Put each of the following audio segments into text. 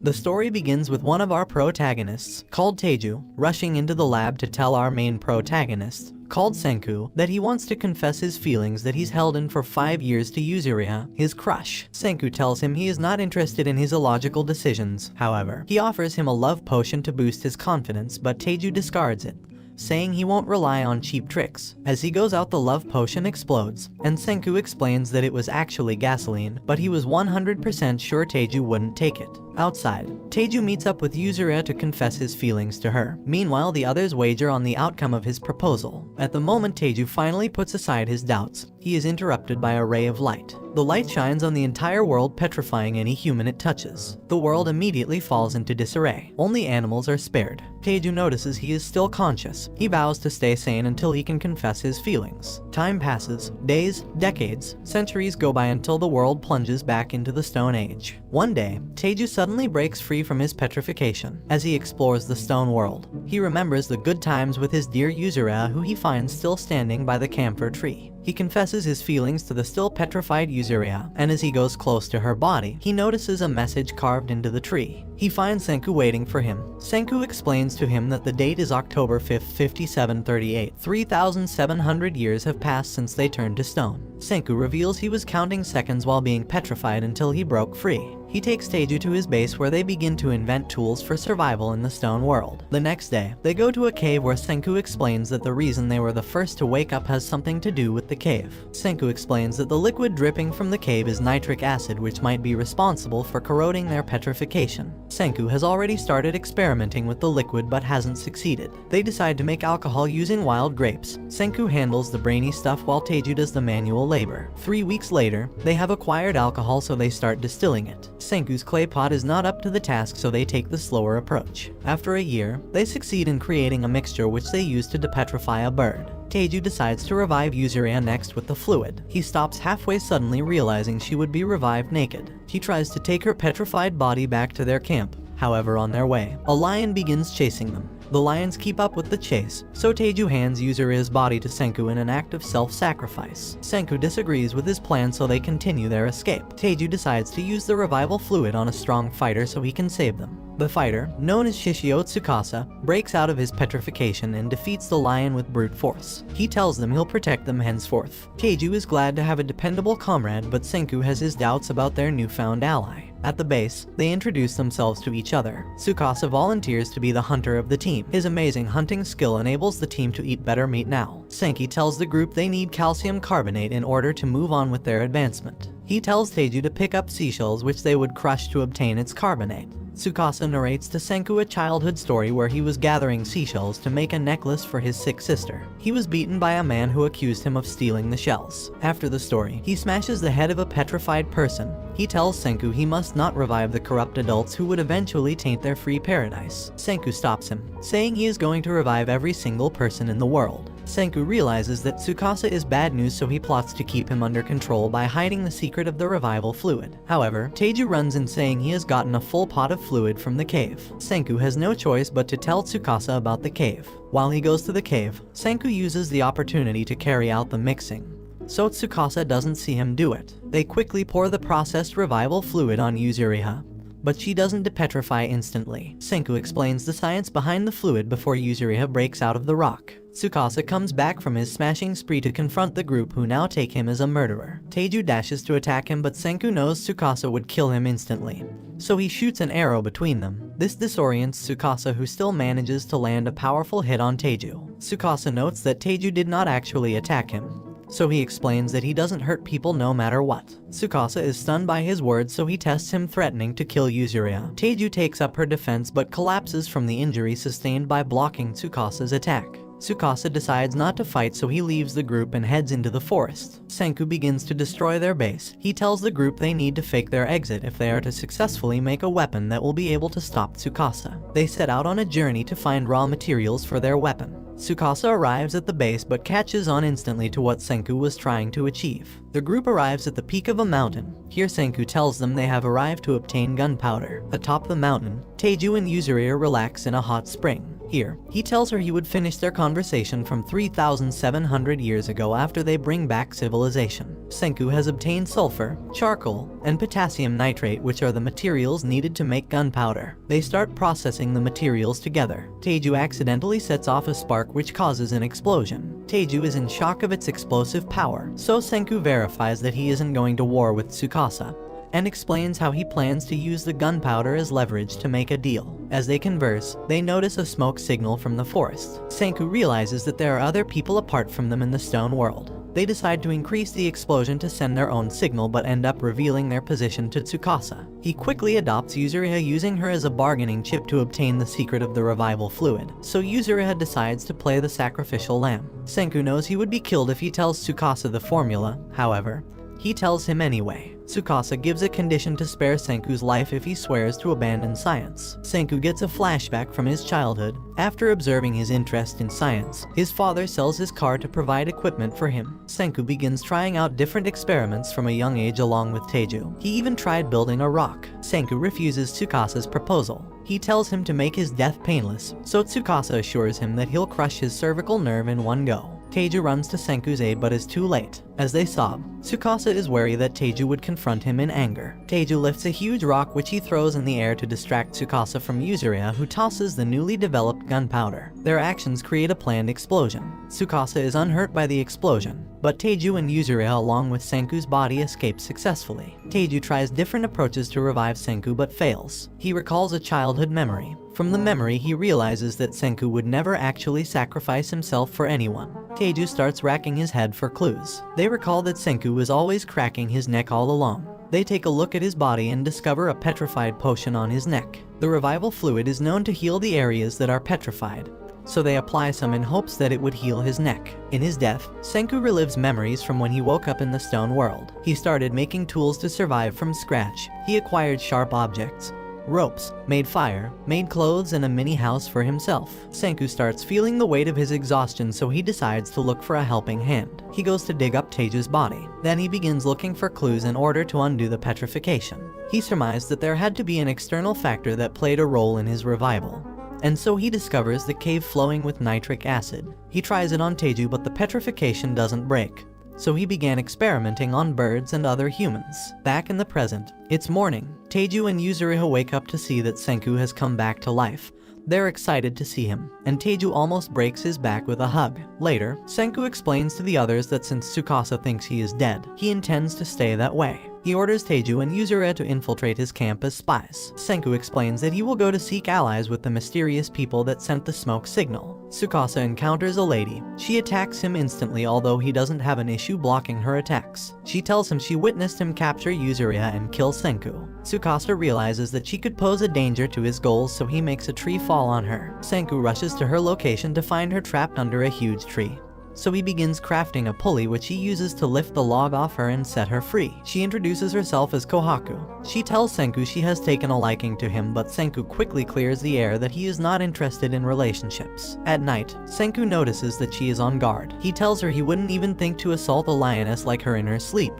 The story begins with one of our protagonists, called Teju, rushing into the lab to tell our main protagonist, called Senku, that he wants to confess his feelings that he's held in for 5 years to Yuzuriha, his crush. Senku tells him he is not interested in his illogical decisions. However, he offers him a love potion to boost his confidence, but Teju discards it, saying he won't rely on cheap tricks. As he goes out, the love potion explodes, and Senku explains that it was actually gasoline, but he was 100% sure Teju wouldn't take it. Outside, Teju meets up with Yuzuriha to confess his feelings to her. Meanwhile, the others wager on the outcome of his proposal. At the moment Teju finally puts aside his doubts, he is interrupted by a ray of light. The light shines on the entire world, petrifying any human it touches. The world immediately falls into disarray. Only animals are spared. Teju notices he is still conscious. He vows to stay sane until he can confess his feelings. Time passes. Days, decades, centuries go by until the world plunges back into the Stone Age. One day, Teju suddenly breaks free from his petrification. As he explores the stone world, he remembers the good times with his dear Yuzuriha, who he finds still standing by the camphor tree. He confesses his feelings to the still petrified Yuzuriha, and as he goes close to her body, he notices a message carved into the tree. He finds Senku waiting for him. Senku explains to him that the date is October 5th, 5738. 3,700 years have passed since they turned to stone. Senku reveals he was counting seconds while being petrified until he broke free. He takes Teju to his base where they begin to invent tools for survival in the stone world. The next day, they go to a cave where Senku explains that the reason they were the first to wake up has something to do with the cave. Senku explains that the liquid dripping from the cave is nitric acid, which might be responsible for corroding their petrification. Senku has already started experimenting with the liquid but hasn't succeeded. They decide to make alcohol using wild grapes. Senku handles the brainy stuff while Teju does the manual labor. 3 weeks later, they have acquired alcohol, so they start distilling it. Senku's clay pot is not up to the task, so they take the slower approach. After a year, they succeed in creating a mixture which they use to depetrify a bird. Teju decides to revive Yuzuriha next with the fluid. He stops halfway, suddenly realizing she would be revived naked. He tries to take her petrified body back to their camp. However, on their way, a lion begins chasing them. The lions keep up with the chase, so Teju hands Yuzuriha's body to Senku in an act of self-sacrifice. Senku disagrees with his plan, so they continue their escape. Teju decides to use the revival fluid on a strong fighter so he can save them. The fighter, known as Shishio Tsukasa, breaks out of his petrification and defeats the lion with brute force. He tells them he'll protect them henceforth. Teju is glad to have a dependable comrade, but Senku has his doubts about their newfound ally. At the base, they introduce themselves to each other. Tsukasa volunteers to be the hunter of the team. His amazing hunting skill enables the team to eat better meat now. Senki tells the group they need calcium carbonate in order to move on with their advancement. He tells Teju to pick up seashells, which they would crush to obtain its carbonate. Tsukasa narrates to Senku a childhood story where he was gathering seashells to make a necklace for his sick sister. He was beaten by a man who accused him of stealing the shells. After the story, he smashes the head of a petrified person. He tells Senku he must not revive the corrupt adults who would eventually taint their free paradise. Senku stops him, saying he is going to revive every single person in the world. Senku realizes that Tsukasa is bad news, so he plots to keep him under control by hiding the secret of the revival fluid. However, Teju runs in, saying he has gotten a full pot of fluid from the cave. Senku has no choice but to tell Tsukasa about the cave. While he goes to the cave, Senku uses the opportunity to carry out the mixing, so Tsukasa doesn't see him do it. They quickly pour the processed revival fluid on Yuzuriha, but she doesn't depetrify instantly. Senku explains the science behind the fluid before Yuzuriha breaks out of the rock. Tsukasa comes back from his smashing spree to confront the group, who now take him as a murderer. Teju dashes to attack him, but Senku knows Tsukasa would kill him instantly, so he shoots an arrow between them. This disorients Tsukasa, who still manages to land a powerful hit on Teju. Tsukasa notes that Teju did not actually attack him, so he explains that he doesn't hurt people no matter what. Tsukasa is stunned by his words, so he tests him, threatening to kill Yuzuriha. Teju takes up her defense but collapses from the injury sustained by blocking Tsukasa's attack. Tsukasa decides not to fight, so he leaves the group and heads into the forest. Senku begins to destroy their base. He tells the group they need to fake their exit if they are to successfully make a weapon that will be able to stop Tsukasa. They set out on a journey to find raw materials for their weapon. Tsukasa arrives at the base but catches on instantly to what Senku was trying to achieve. The group arrives at the peak of a mountain. Here Senku tells them they have arrived to obtain gunpowder. Atop the mountain, Teju and Yuzuriha relax in a hot spring. Here, he tells her he would finish their conversation from 3,700 years ago after they bring back civilization. Senku has obtained sulfur, charcoal, and potassium nitrate, which are the materials needed to make gunpowder. They start processing the materials together. Teju accidentally sets off a spark which causes an explosion. Teju is in shock of its explosive power, so Senku verifies that he isn't going to war with Tsukasa, and explains how he plans to use the gunpowder as leverage to make a deal. As they converse, they notice a smoke signal from the forest. Senku realizes that there are other people apart from them in the stone world. They decide to increase the explosion to send their own signal, but end up revealing their position to Tsukasa. He quickly adopts Yuzuriha, using her as a bargaining chip to obtain the secret of the revival fluid, so Yuzuriha decides to play the sacrificial lamb. Senku knows he would be killed if he tells Tsukasa the formula. However, he tells him anyway. Tsukasa gives a condition to spare Senku's life if he swears to abandon science. Senku gets a flashback from his childhood. After observing his interest in science, his father sells his car to provide equipment for him. Senku begins trying out different experiments from a young age along with Teju. He even tried building a rock. Senku refuses Tsukasa's proposal. He tells him to make his death painless, so Tsukasa assures him that he'll crush his cervical nerve in one go. Teju runs to Senku's aid but is too late. As they sob, Tsukasa is wary that Teju would confront him in anger. Teju lifts a huge rock which he throws in the air to distract Tsukasa from Yuzuriha, who tosses the newly developed gunpowder. Their actions create a planned explosion. Tsukasa is unhurt by the explosion, but Teju and Yuzuriha along with Senku's body escape successfully. Teju tries different approaches to revive Senku but fails. He recalls a childhood memory. From the memory, he realizes that Senku would never actually sacrifice himself for anyone. Teju starts racking his head for clues. They recall that Senku was always cracking his neck all along. They take a look at his body and discover a petrified potion on his neck. The revival fluid is known to heal the areas that are petrified, so they apply some in hopes that it would heal his neck. In his death, Senku relives memories from when he woke up in the stone world. He started making tools to survive from scratch. He acquired sharp objects, ropes, made fire, made clothes, and a mini house for himself. Senku starts feeling the weight of his exhaustion, so he decides to look for a helping hand. He goes to dig up Teju's body. Then he begins looking for clues in order to undo the petrification. He surmised that there had to be an external factor that played a role in his revival, and so he discovers the cave flowing with nitric acid. He tries it on Teju, but the petrification doesn't break, so he began experimenting on birds and other humans. Back in the present, it's morning. Teju and Yuzuriha wake up to see that Senku has come back to life. They're excited to see him, and Teju almost breaks his back with a hug. Later, Senku explains to the others that since Tsukasa thinks he is dead, he intends to stay that way. He orders Teju and Yuzuriha to infiltrate his camp as spies. Senku explains that he will go to seek allies with the mysterious people that sent the smoke signal. Tsukasa encounters a lady. She attacks him instantly, although he doesn't have an issue blocking her attacks. She tells him she witnessed him capture Yuzuriha and kill Senku. Tsukasa realizes that she could pose a danger to his goals, so he makes a tree fall on her. Senku rushes to her location to find her trapped under a huge tree, so he begins crafting a pulley which he uses to lift the log off her and set her free. She introduces herself as Kohaku. She tells Senku she has taken a liking to him, but Senku quickly clears the air that he is not interested in relationships. At night, Senku notices that she is on guard. He tells her he wouldn't even think to assault a lioness like her in her sleep.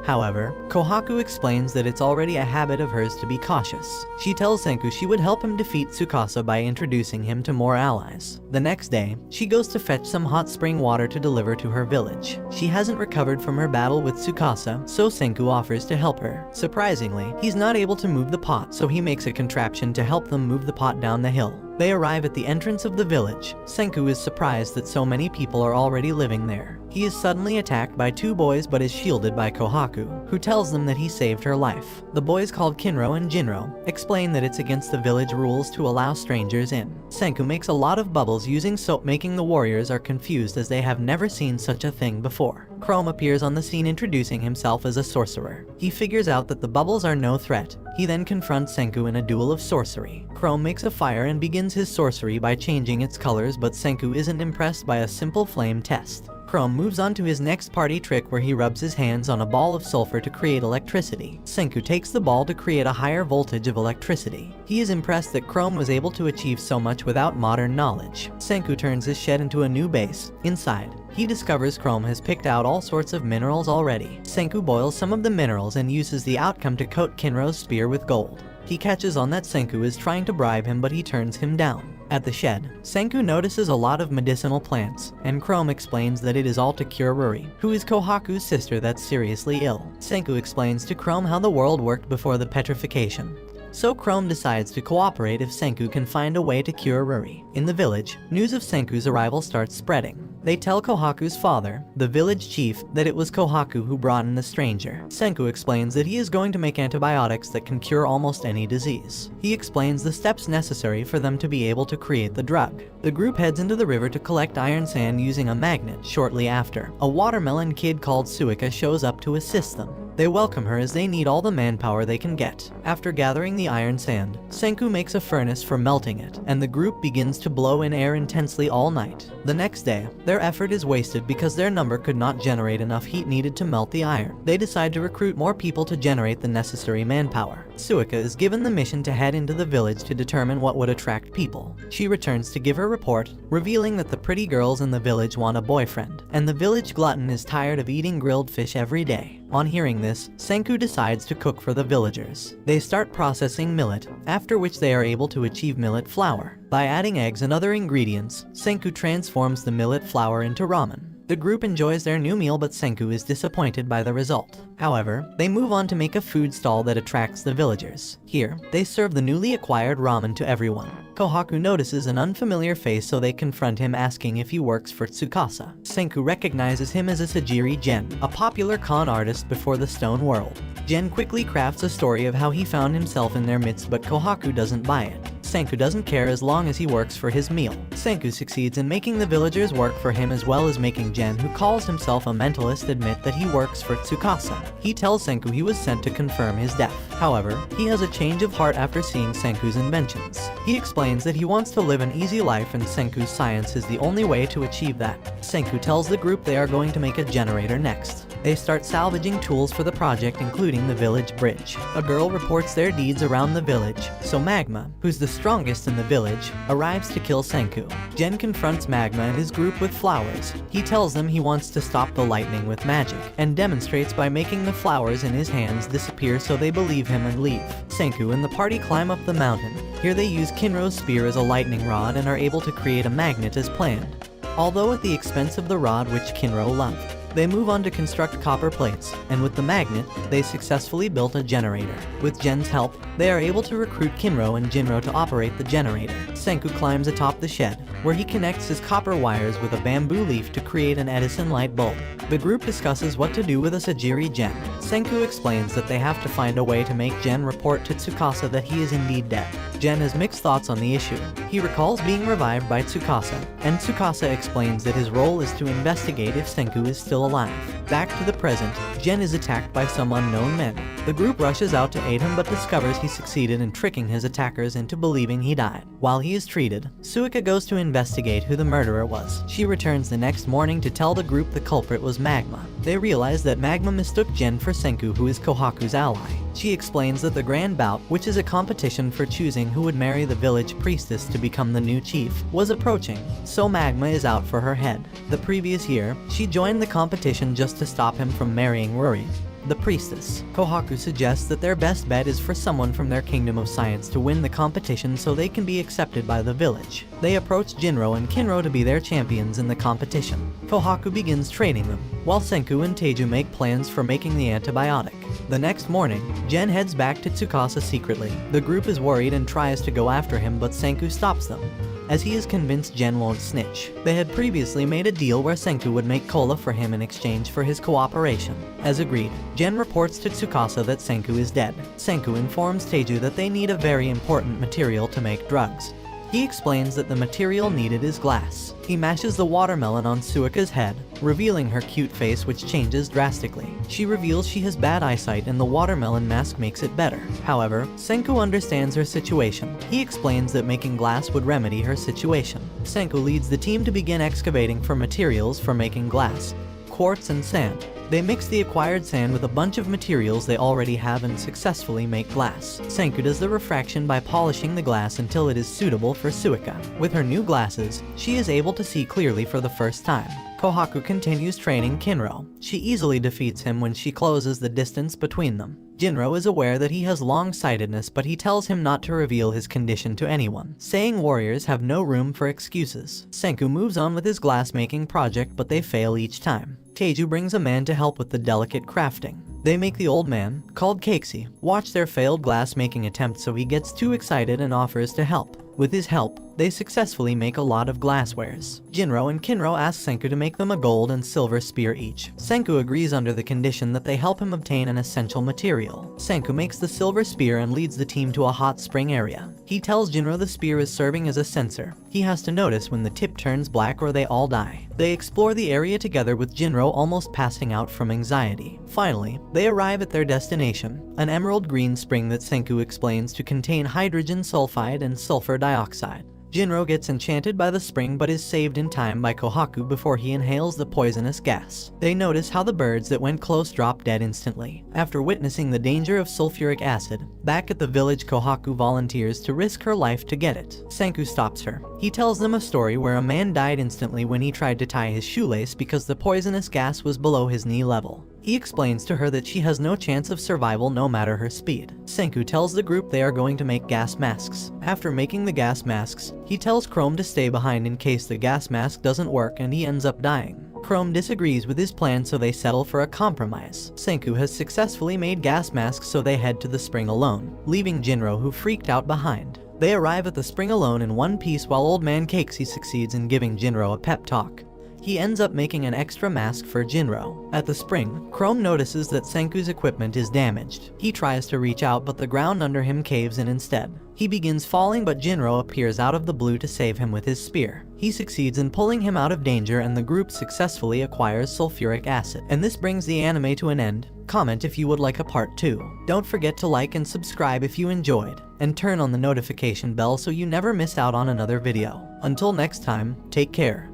However, Kohaku explains that it's already a habit of hers to be cautious. She tells Senku she would help him defeat Tsukasa by introducing him to more allies. The next day, she goes to fetch some hot spring water to deliver to her village. She hasn't recovered from her battle with Tsukasa, so Senku offers to help her. Surprisingly, he's not able to move the pot, so he makes a contraption to help them move the pot down the hill. They arrive at the entrance of the village. Senku is surprised that so many people are already living there. He is suddenly attacked by two boys but is shielded by Kohaku, who tells them that he saved her life. The boys, called Kinro and Jinro, explain that it's against the village rules to allow strangers in. Senku makes a lot of bubbles using soap, making the warriors are confused as they have never seen such a thing before. Chrome appears on the scene, introducing himself as a sorcerer. He figures out that the bubbles are no threat. He then confronts Senku in a duel of sorcery. Chrome makes a fire and begins his sorcery by changing its colors, but Senku isn't impressed by a simple flame test. Chrome moves on to his next party trick, where he rubs his hands on a ball of sulfur to create electricity. Senku takes the ball to create a higher voltage of electricity. He is impressed that Chrome was able to achieve so much without modern knowledge. Senku turns his shed into a new base. Inside, he discovers Chrome has picked out all sorts of minerals already. Senku boils some of the minerals and uses the outcome to coat Kinro's spear with gold. He catches on that Senku is trying to bribe him, but he turns him down. At the shed, Senku notices a lot of medicinal plants, and Chrome explains that it is all to cure Ruri, who is Kohaku's sister that's seriously ill. Senku explains to Chrome how the world worked before the petrification. So Chrome decides to cooperate if Senku can find a way to cure Ruri. In the village, news of Senku's arrival starts spreading. They tell Kohaku's father, the village chief, that it was Kohaku who brought in the stranger. Senku explains that he is going to make antibiotics that can cure almost any disease. He explains the steps necessary for them to be able to create the drug. The group heads into the river to collect iron sand using a magnet. Shortly after, a watermelon kid called Suika shows up to assist them. They welcome her as they need all the manpower they can get. After gathering the iron sand, Senku makes a furnace for melting it, and the group begins to blow in air intensely all night. The next day, their effort is wasted because their number could not generate enough heat needed to melt the iron. They decide to recruit more people to generate the necessary manpower. Suika is given the mission to head into the village to determine what would attract people. She returns to give her report, revealing that the pretty girls in the village want a boyfriend, and the village glutton is tired of eating grilled fish every day. On hearing this, Senku decides to cook for the villagers. They start processing millet, after which they are able to achieve millet flour. By adding eggs and other ingredients, Senku transforms the millet flour into ramen. The group enjoys their new meal, but Senku is disappointed by the result. However, they move on to make a food stall that attracts the villagers. Here, they serve the newly acquired ramen to everyone. Kohaku notices an unfamiliar face, so they confront him asking if he works for Tsukasa. Senku recognizes him as a Sajiri Gen, a popular con artist before the Stone World. Gen quickly crafts a story of how he found himself in their midst, but Kohaku doesn't buy it. Senku doesn't care as long as he works for his meal. Senku succeeds in making the villagers work for him, as well as making Gen, who calls himself a mentalist, admit that he works for Tsukasa. He tells Senku he was sent to confirm his death. However, he has a change of heart after seeing Senku's inventions. He explains that he wants to live an easy life, and Senku's science is the only way to achieve that. Senku tells the group they are going to make a generator next. They start salvaging tools for the project, including the village bridge. A girl reports their deeds around the village, so Magma, who's the strongest in the village, arrives to kill Senku. Gen confronts Magma and his group with flowers. He tells them he wants to stop the lightning with magic, and demonstrates by making the flowers in his hands disappear, so they believe him and leave. Senku and the party climb up the mountain. Here they use Kinro's spear as a lightning rod and are able to create a magnet as planned, although at the expense of the rod which Kinro loved. They move on to construct copper plates, and with the magnet, they successfully built a generator. With Gen's help, they are able to recruit Kinro and Jinro to operate the generator. Senku climbs atop the shed, where he connects his copper wires with a bamboo leaf to create an Edison light bulb. The group discusses what to do with a Sajiri Gen. Senku explains that they have to find a way to make Gen report to Tsukasa that he is indeed dead. Gen has mixed thoughts on the issue. He recalls being revived by Tsukasa, and Tsukasa explains that his role is to investigate if Senku is still alive. Back to the present, Gen is attacked by some unknown men. The group rushes out to aid him, but discovers he succeeded in tricking his attackers into believing he died. While he is treated, Suika goes to investigate who the murderer was. She returns the next morning to tell the group the culprit was Magma. They realize that Magma mistook Gen for Senku, who is Kohaku's ally. She explains that the Grand Bout, which is a competition for choosing who would marry the village priestess to become the new chief, was approaching, so Magma is out for her head. The previous year, she joined the competition just to stop him from marrying Ruri, the priestess. Kohaku suggests that their best bet is for someone from their kingdom of science to win the competition so they can be accepted by the village. They approach Jinro and Kinro to be their champions in the competition. Kohaku begins training them, while Senku and Teiju make plans for making the antibiotic. The next morning, Gen heads back to Tsukasa secretly. The group is worried and tries to go after him, but Senku stops them, as he is convinced Gen won't snitch. They had previously made a deal where Senku would make cola for him in exchange for his cooperation. As agreed, Gen reports to Tsukasa that Senku is dead. Senku informs Teiju that they need a very important material to make drugs. He explains that the material needed is glass. He mashes the watermelon on Suika's head, revealing her cute face, which changes drastically. She reveals she has bad eyesight and the watermelon mask makes it better. However, Senku understands her situation. He explains that making glass would remedy her situation. Senku leads the team to begin excavating for materials for making glass, quartz and sand. They mix the acquired sand with a bunch of materials they already have and successfully make glass. Senku does the refraction by polishing the glass until it is suitable for Suika. With her new glasses, she is able to see clearly for the first time. Kohaku continues training Kinro. She easily defeats him when she closes the distance between them. Jinro is aware that he has long-sightedness, but he tells him not to reveal his condition to anyone, saying warriors have no room for excuses. Senku moves on with his glass-making project, but they fail each time. Teiju brings a man to help with the delicate crafting. They make the old man, called Keiichi, watch their failed glass-making attempt, so he gets too excited and offers to help. With his help, they successfully make a lot of glasswares. Jinro and Kinro ask Senku to make them a gold and silver spear each. Senku agrees under the condition that they help him obtain an essential material. Senku makes the silver spear and leads the team to a hot spring area. He tells Jinro the spear is serving as a sensor. He has to notice when the tip turns black or they all die. They explore the area together with Jinro almost passing out from anxiety. Finally, they arrive at their destination, an emerald green spring that Senku explains to contain hydrogen sulfide and sulfur dioxide. Jinro gets enchanted by the spring but is saved in time by Kohaku before he inhales the poisonous gas. They notice how the birds that went close drop dead instantly. After witnessing the danger of sulfuric acid, back at the village, Kohaku volunteers to risk her life to get it. Senku stops her. He tells them a story where a man died instantly when he tried to tie his shoelace because the poisonous gas was below his knee level. He explains to her that she has no chance of survival no matter her speed. Senku tells the group they are going to make gas masks. After making the gas masks, he tells Chrome to stay behind in case the gas mask doesn't work and he ends up dying. Chrome disagrees with his plan, so they settle for a compromise. Senku has successfully made gas masks, so they head to the spring alone, leaving Jinro, who freaked out, behind. They arrive at the spring alone in one piece while old man Keiichi succeeds in giving Jinro a pep talk. He ends up making an extra mask for Jinro. At the spring, Chrome notices that Senku's equipment is damaged. He tries to reach out, but the ground under him caves in instead. He begins falling, but Jinro appears out of the blue to save him with his spear. He succeeds in pulling him out of danger, and the group successfully acquires sulfuric acid. And this brings the anime to an end. Comment if you would like a part 2. Don't forget to like and subscribe if you enjoyed, and turn on the notification bell so you never miss out on another video. Until next time, take care.